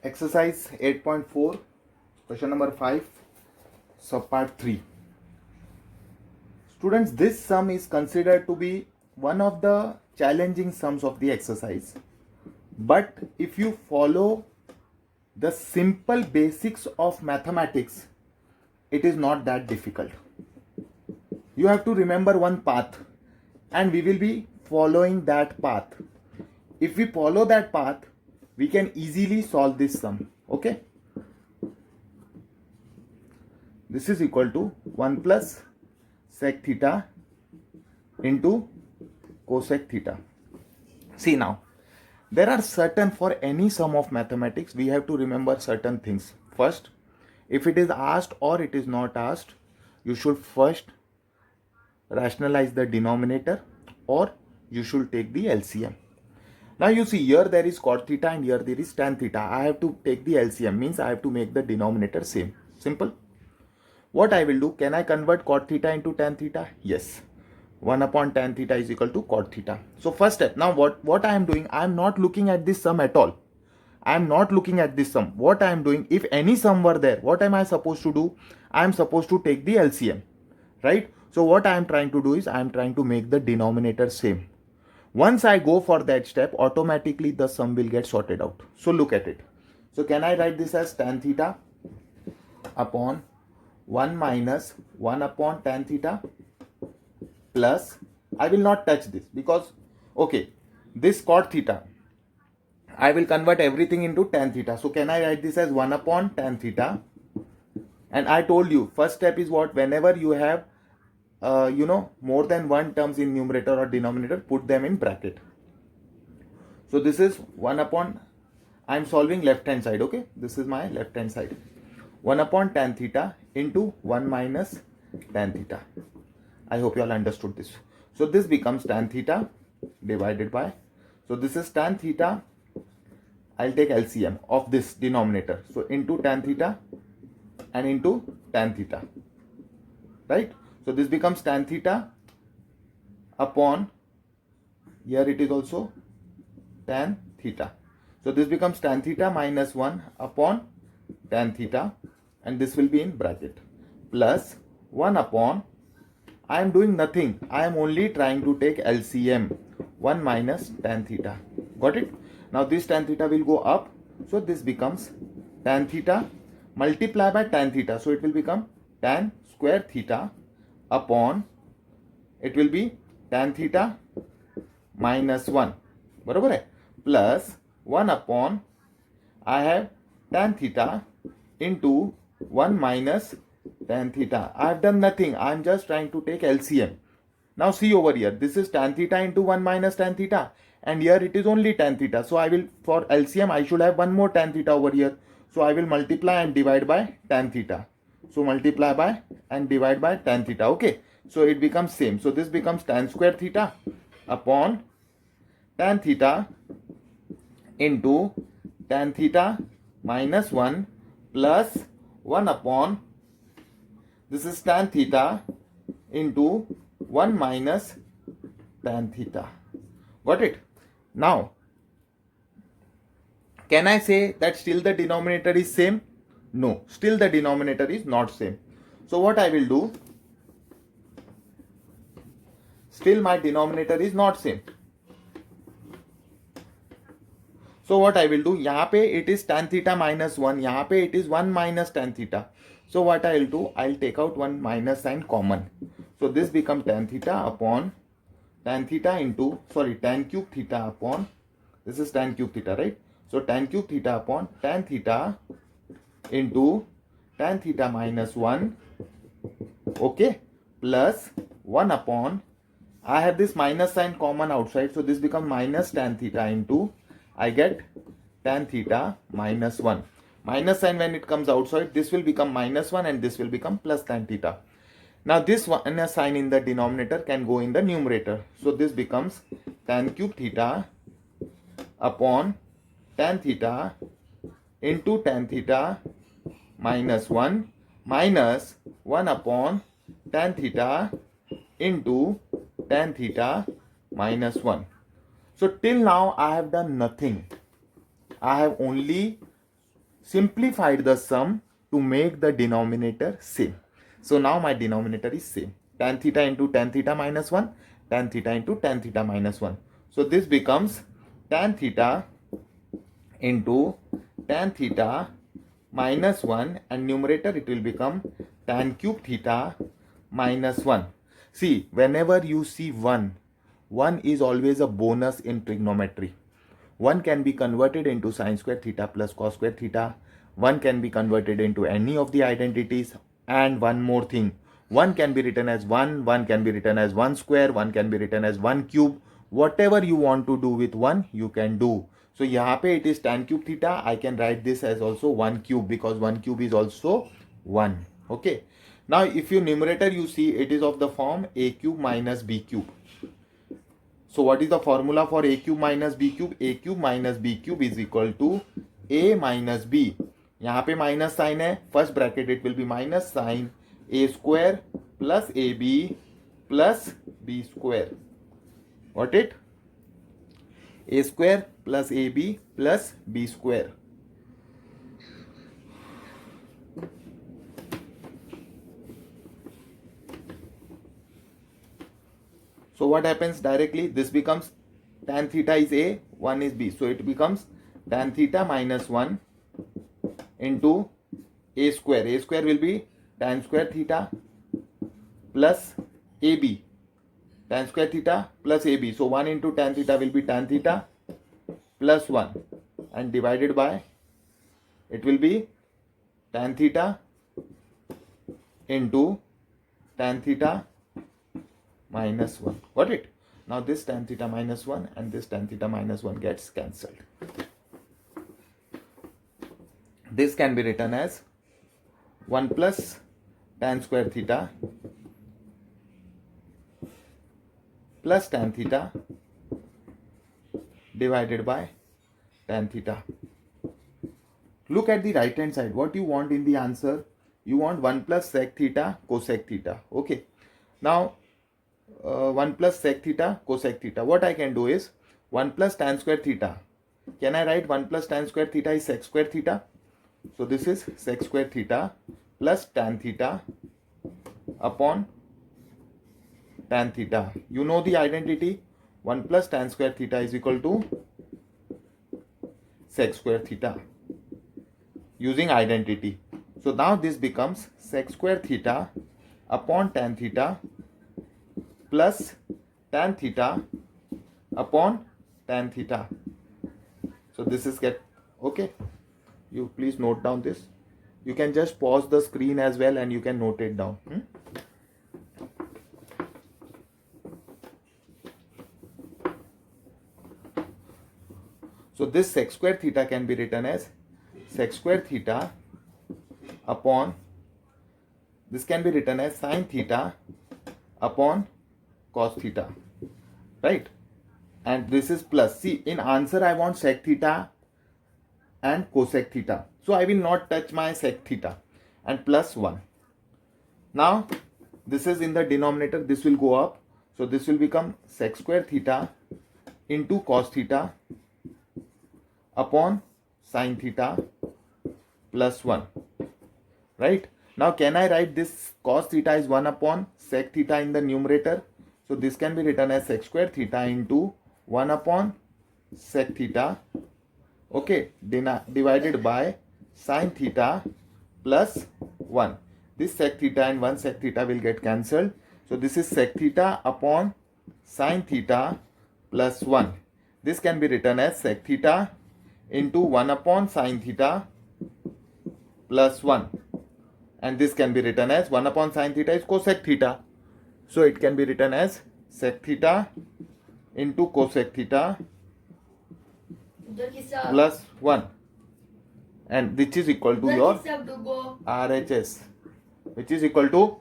Exercise 8.4, question number 5, subpart 3. Students, this sum is considered to be one of the challenging sums of the exercise. But if you follow the simple basics of mathematics, it is not that difficult. You have to remember one path, and we will be following that path. If we follow that path, we can easily solve this sum. Okay, this is equal to 1 plus sec theta into cosec theta. See, now there are certain, for any sum of mathematics we have to remember certain things. First, if it is asked or it is not asked, you should first rationalize the denominator, or you should take the LCM. Now you see, here there is cot theta and here there is tan theta. I have to take the LCM, means I have to make the denominator same. Simple. What I will do, can I convert cot theta into tan theta? Yes. 1 upon tan theta is equal to cot theta. So first step. Now what I am doing, I am not looking at this sum at all. I am not looking at this sum. What I am doing, if any sum were there, what am I supposed to do? I am supposed to take the LCM, right? So what I am trying to do is, I am trying to make the denominator same. Once I go for that step, automatically the sum will get sorted out. So look at it. So can I write this as tan theta upon 1 minus 1 upon tan theta plus, I will not touch this because, okay, this cot theta, I will convert everything into tan theta. So can I write this as 1 upon tan theta? And I told you, first step is what? Whenever you have more than one terms in numerator or denominator, put them in bracket. So this is 1 upon, I am solving left hand side, okay? This is my left hand side. 1 upon tan theta into 1 minus tan theta. I hope you all understood this. So this becomes tan theta divided by, so this is tan theta, I'll take LCM of this denominator. So into tan theta and into tan theta, right? So this becomes tan theta upon, here it is also tan theta. So this becomes tan theta minus 1 upon tan theta, and this will be in bracket, plus 1 upon, I am doing nothing, I am only trying to take LCM, 1 minus tan theta. Got it? Now this tan theta will go up, so this becomes tan theta multiply by tan theta, so it will become tan square theta upon, it will be tan theta minus 1, बरोबर है, plus 1 upon, I have tan theta into 1 minus tan theta. I have done nothing, I am just trying to take LCM. Now see over here, this is tan theta into 1 minus tan theta, and here it is only tan theta. So I will, for LCM, I should have one more tan theta over here. So I will multiply and divide by tan theta. So multiply by and divide by tan theta. Okay. So it becomes same. So this becomes tan square theta upon tan theta into tan theta minus 1 plus 1 upon, this is tan theta into 1 minus tan theta. Got it? Now, can I say that still the denominator is same? No, still the denominator is not same. So what I will do, still my denominator is not same. So what I will do, यहाँ पे it is tan theta minus 1, यहाँ पे it is 1 minus tan theta. So what I will do, I will take out one minus sign common. So this becomes tan theta upon tan theta into, sorry, tan cube theta upon, this is tan cube theta, right? So tan cube theta upon tan theta into tan theta minus 1, okay, plus 1 upon, I have this minus sign common outside, so this becomes minus tan theta into, I get tan theta minus 1. Minus sign when it comes outside, this will become minus 1 and this will become plus tan theta. Now this one sign in the denominator can go in the numerator. So this becomes tan cube theta upon tan theta into tan theta minus 1 minus 1 upon tan theta into tan theta minus 1. So till now I have done nothing. I have only simplified the sum to make the denominator same. So now my denominator is same. Tan theta into tan theta minus 1, tan theta into tan theta minus 1. So this becomes tan theta into tan theta minus 1, and numerator it will become tan cube theta minus 1. See, whenever you see 1 is always a bonus in trigonometry. 1 can be converted into sine square theta plus cos square theta. 1 can be converted into any of the identities. And one more thing, 1 can be written as 1, 1 can be written as 1 square, 1 can be written as 1 cube. Whatever you want to do with 1, you can do. So यहाँ पे it is tan cube theta. I can write this as also 1 cube because 1 cube is also 1. Okay. Now if you numerator you see, it is of the form a cube minus b cube. So what is the formula for a cube minus b cube? A cube minus b cube is equal to a minus b. यहाँ पे minus sign है, first bracket it will be minus sign a square plus ab plus b square. Got it? A square plus ab plus b square. So what happens directly? This becomes tan theta is a, 1 is b. So it becomes tan theta minus 1 into a square. A square will be tan square theta plus ab. Tan square theta plus ab. So 1 into tan theta will be tan theta plus 1, and divided by, it will be tan theta into tan theta minus 1. Got it? Now this tan theta minus 1 and this tan theta minus 1 gets cancelled. This can be written as 1 plus tan square theta plus tan theta divided by tan theta. Look at the right hand side. What you want in the answer? You want 1 plus sec theta cosec theta. Okay. Now 1 plus sec theta cosec theta. What I can do is 1 plus tan square theta. Can I write 1 plus tan square theta is sec square theta? So this is sec square theta plus tan theta upon tan theta. You know the identity. 1 plus tan square theta is equal to sec square theta using identity. So now this becomes sec square theta upon tan theta plus tan theta upon tan theta. So this is get okay. You please note down this. You can just pause the screen as well and you can note it down. So this sec square theta can be written as sec square theta upon, this can be written as sin theta upon cos theta, right? And this is plus. See, in answer I want sec theta and cosec theta. So I will not touch my sec theta, and plus 1. Now this is in the denominator, this will go up. So this will become sec square theta into cos theta upon sin theta plus 1. Right? Now can I write this cos theta is 1 upon sec theta in the numerator? So this can be written as sec square theta into 1 upon sec theta, okay, divided by sin theta plus 1. This sec theta and 1 sec theta will get cancelled. So this is sec theta upon sin theta plus 1. This can be written as sec theta into 1 upon sin theta plus 1. And this can be written as 1 upon sin theta is cosec theta. So it can be written as sec theta into cosec theta plus 1. And which is equal to your RHS, which is equal to